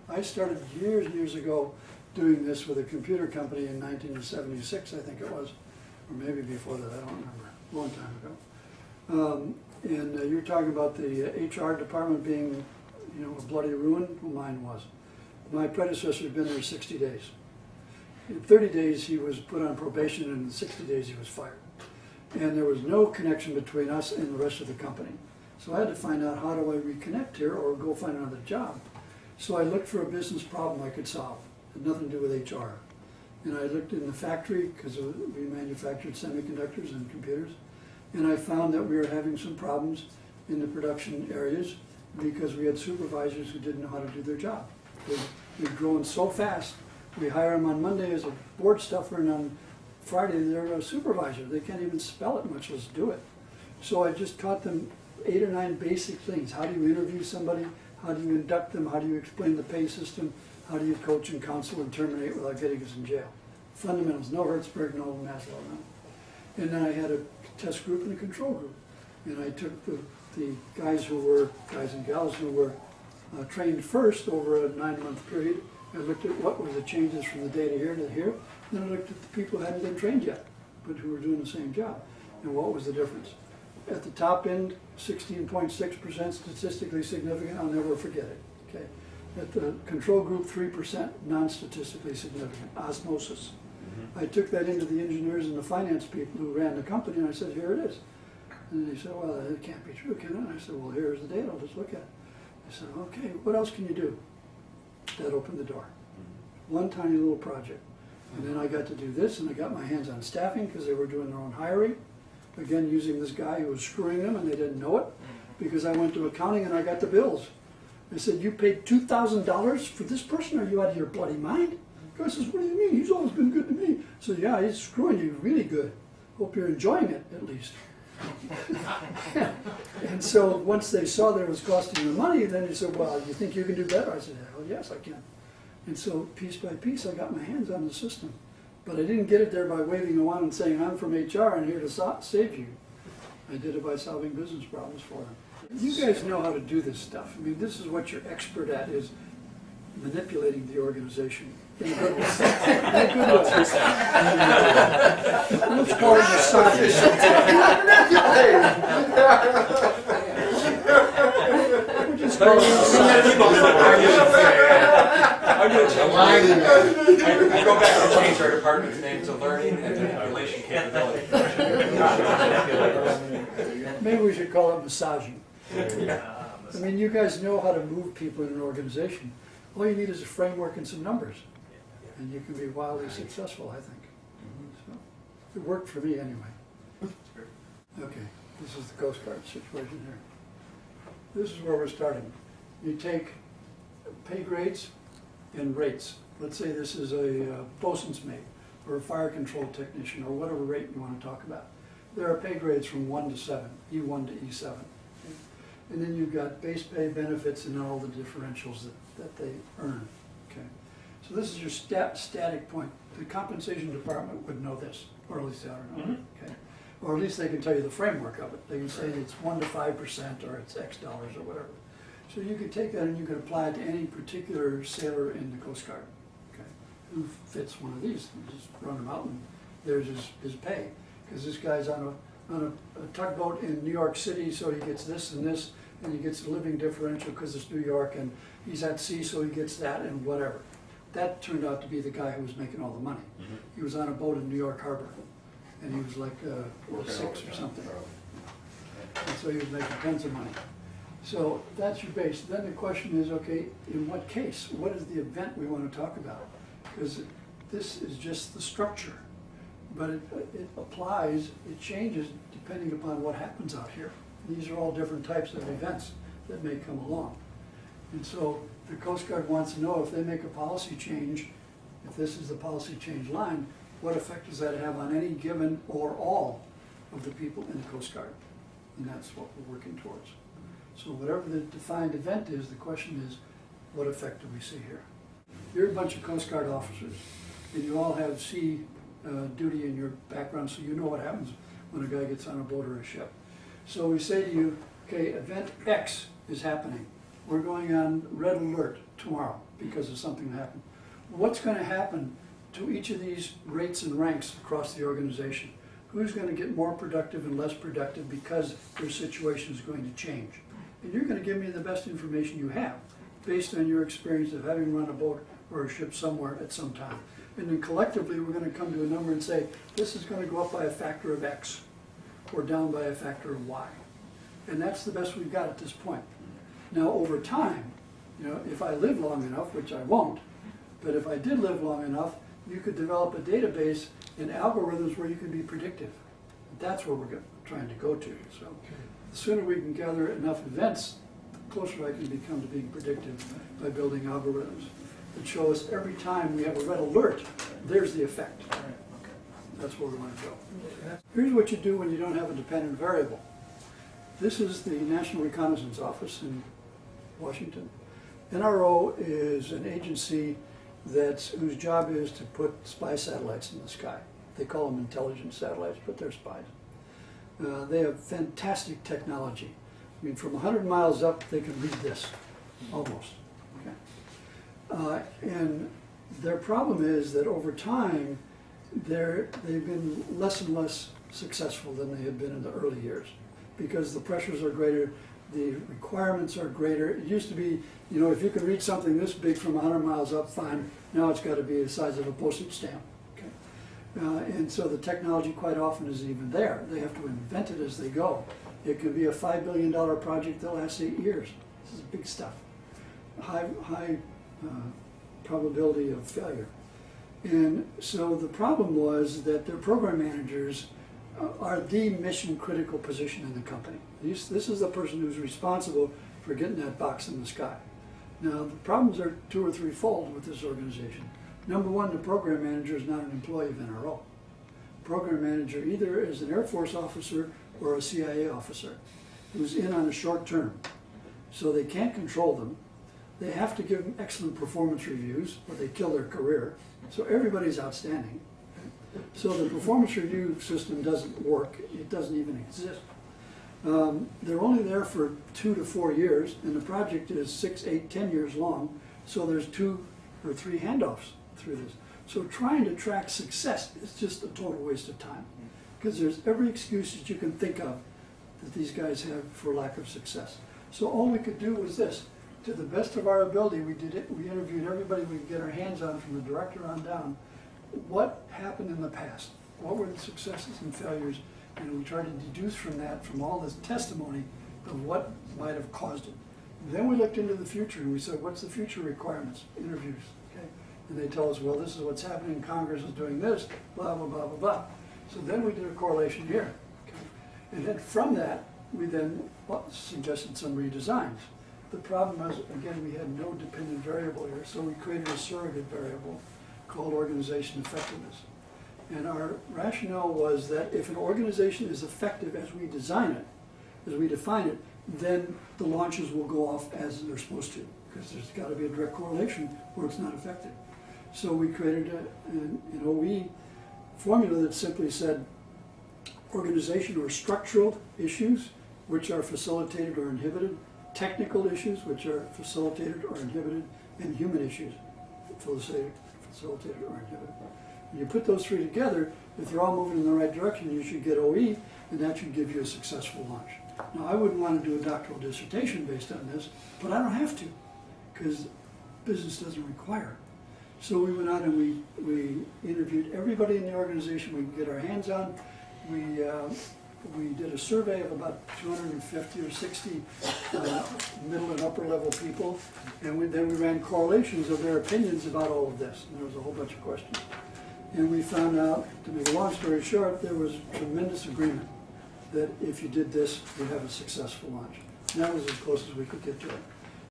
I started years and years ago doing this with a computer company in 1976, I think it was, or maybe before that, I don't remember, a long time ago. And you're talking about the HR department being, you know, a bloody ruin. Well, mine was. My predecessor had been there 60 days. In 30 days he was put on probation, and in 60 days he was fired. And there was no connection between us and the rest of the company. So I had to find out, how do I reconnect here or go find another job? So I looked for a business problem I could solve. It had nothing to do with HR. And I looked in the factory, because we manufactured semiconductors and computers, and I found that we were having some problems in the production areas because we had supervisors who didn't know how to do their job. They'd grown so fast, we hire them on Monday as a board stuffer, and on Friday they're a supervisor. They can't even spell it, much less do it. So I just taught them 8 or 9 basic things. How do you interview somebody? How do you induct them? How do you explain the pay system? How do you coach and counsel and terminate without getting us in jail? Fundamentals, no Hertzberg, no Maslow, no. And then I had a test group and a control group. And I took the guys and gals who were trained first over a 9-month period. I looked at what were the changes from the day to here to here. Then I looked at the people who hadn't been trained yet, but who were doing the same job. And what was the difference? At the top end, 16.6% statistically significant, I'll never forget it. Okay. At the control group, 3% non-statistically significant, osmosis. I took that into the engineers and the finance people who ran the company, and I said, here it is. And they said, well, it can't be true, can it? And I said, well, here's the data, let's look at it. I said, okay, what else can you do? That opened the door. One tiny little project. And then I got to do this, and I got my hands on staffing because they were doing their own hiring. Again, using this guy who was screwing them, and they didn't know it, because I went to accounting and I got the bills. I said, you paid $2,000 for this person? Are you out of your bloody mind? The guy says, what do you mean? He's always been good to me. So yeah, he's screwing you really good. Hope you're enjoying it, at least. And so once they saw that it was costing them money, then he said, well, you think you can do better? I said, hell yes, I can. And so piece by piece, I got my hands on the system. But I didn't get it there by waving a wand and saying, I'm from HR and here to save you. I did it by solving business problems for them. You guys know how to do this stuff. I mean, this is what you're expert at, is manipulating the organization. In a good way. In a good way. Let's call it massage. We'll just call it I go back and change our department's name to Learning and Manipulation Capability. Maybe we should call it massaging. I mean, you guys know how to move people in an organization. All you need is a framework and some numbers, and you can be wildly successful, I think. So, it worked for me anyway. Okay, this is the Coast Guard situation here. This is where we're starting. You take pay grades and rates. Let's say this is a bosun's mate or a fire control technician or whatever rate you want to talk about. There are pay grades from 1 to 7, E1 to E7. And then you've got base pay, benefits, and all the differentials that they earn. Okay. So this is your static point. The compensation department would know this, or at least they ought to know it. Okay. Or at least they can tell you the framework of it. They can say it's 1 to 5% or it's X dollars or whatever. So you could take that and you could apply it to any particular sailor in the Coast Guard. Okay. Who fits one of these? You just run them out and there's his pay. Because this guy's on a tugboat in New York City, so he gets this and this, and he gets a living differential because it's New York, and he's at sea, so he gets that and whatever. That turned out to be the guy who was making all the money. He was on a boat in New York Harbor, and he was like 6 or something. And so he was making tons of money. So that's your base. Then the question is, okay, in what case? What is the event we want to talk about? Because this is just the structure. But it applies, it changes depending upon what happens out here. These are all different types of events that may come along. And so the Coast Guard wants to know if they make a policy change, if this is the policy change line, what effect does that have on any given or all of the people in the Coast Guard? And that's what we're working towards. So whatever the defined event is, the question is, what effect do we see here? You're a bunch of Coast Guard officers, and you all have sea duty in your background, so you know what happens when a guy gets on a boat or a ship. So we say to you, okay, event X is happening. we're going on red alert tomorrow because of something that happened. What's going to happen to each of these rates and ranks across the organization? Who's going to get more productive and less productive because their situation is going to change? And you're going to give me the best information you have based on your experience of having run a boat or a ship somewhere at some time. And then collectively, we're going to come to a number and say, this is going to go up by a factor of X or down by a factor of Y. And that's the best we've got at this point. Now, over time, you know, if I live long enough, which I won't, but if I did live long enough, you could develop a database and algorithms where you can be predictive. That's where we're trying to go to. So the sooner we can gather enough events, the closer I can become to being predictive by building algorithms that show us every time we have a red alert, there's the effect. That's where we want to go. Here's what you do when you don't have a dependent variable. This is the National Reconnaissance Office in Washington. NRO is an agency whose job is to put spy satellites in the sky. They call them intelligence satellites, but they're spies. They have fantastic technology. I mean, from 100 miles up, they can read this, almost. Okay? And their problem is that over time, they've been less and less successful than they had been in the early years because the pressures are greater, the requirements are greater. It used to be, you know, if you can read something this big from 100 miles up, fine. Now it's got to be the size of a postage stamp. Okay? And so the technology quite often isn't even there. They have to invent it as they go. It could be a $5 billion project that lasts 8 years. This is big stuff. High probability of failure. And so the problem was that their program managers are the mission critical position in the company. This is the person who's responsible for getting that box in the sky. Now the problems are 2 or 3-fold with this organization. Number one, the program manager is not an employee of NRO. Program manager either is an Air Force officer or a CIA officer who's in on a short term. So they can't control them. They have to give them excellent performance reviews or they kill their career. So everybody's outstanding. So the performance review system doesn't work. It doesn't even exist. They're only there for 2 to 4 years, and the project is 6, 8, 10 years long. So there's 2 or 3 handoffs through this. So trying to track success is just a total waste of time because there's every excuse that you can think of that these guys have for lack of success. So all we could do was this. To the best of our ability, we did it. We interviewed everybody we could get our hands on, from the director on down. What happened in the past? What were the successes and failures? And we tried to deduce from that, from all this testimony, of what might have caused it. Then we looked into the future and we said, what's the future requirements? Interviews, okay? And they tell us, well, this is what's happening. Congress is doing this, blah, blah, blah, blah, blah. So then we did a correlation here. Okay? And then from that, we then suggested some redesigns. The problem was, again, we had no dependent variable here, so we created a surrogate variable called organization effectiveness. And our rationale was that if an organization is effective as we design it, as we define it, then the launches will go off as they're supposed to, because there's got to be a direct correlation where it's not effective. So we created an OE formula that simply said organization or structural issues which are facilitated or inhibited, technical issues which are facilitated or inhibited, and human issues facilitated or inhibited. When you put those 3 together, if they're all moving in the right direction, you should get OE, and that should give you a successful launch. Now, I wouldn't want to do a doctoral dissertation based on this, but I don't have to, because business doesn't require it. So we went out and we interviewed everybody in the organization we could get our hands on. We did a survey of about 250 or 60 middle and upper level people, and then we ran correlations of their opinions about all of this, and there was a whole bunch of questions. And we found out, to make a long story short, there was tremendous agreement that if you did this, you'd have a successful launch. And that was as close as we could get to it.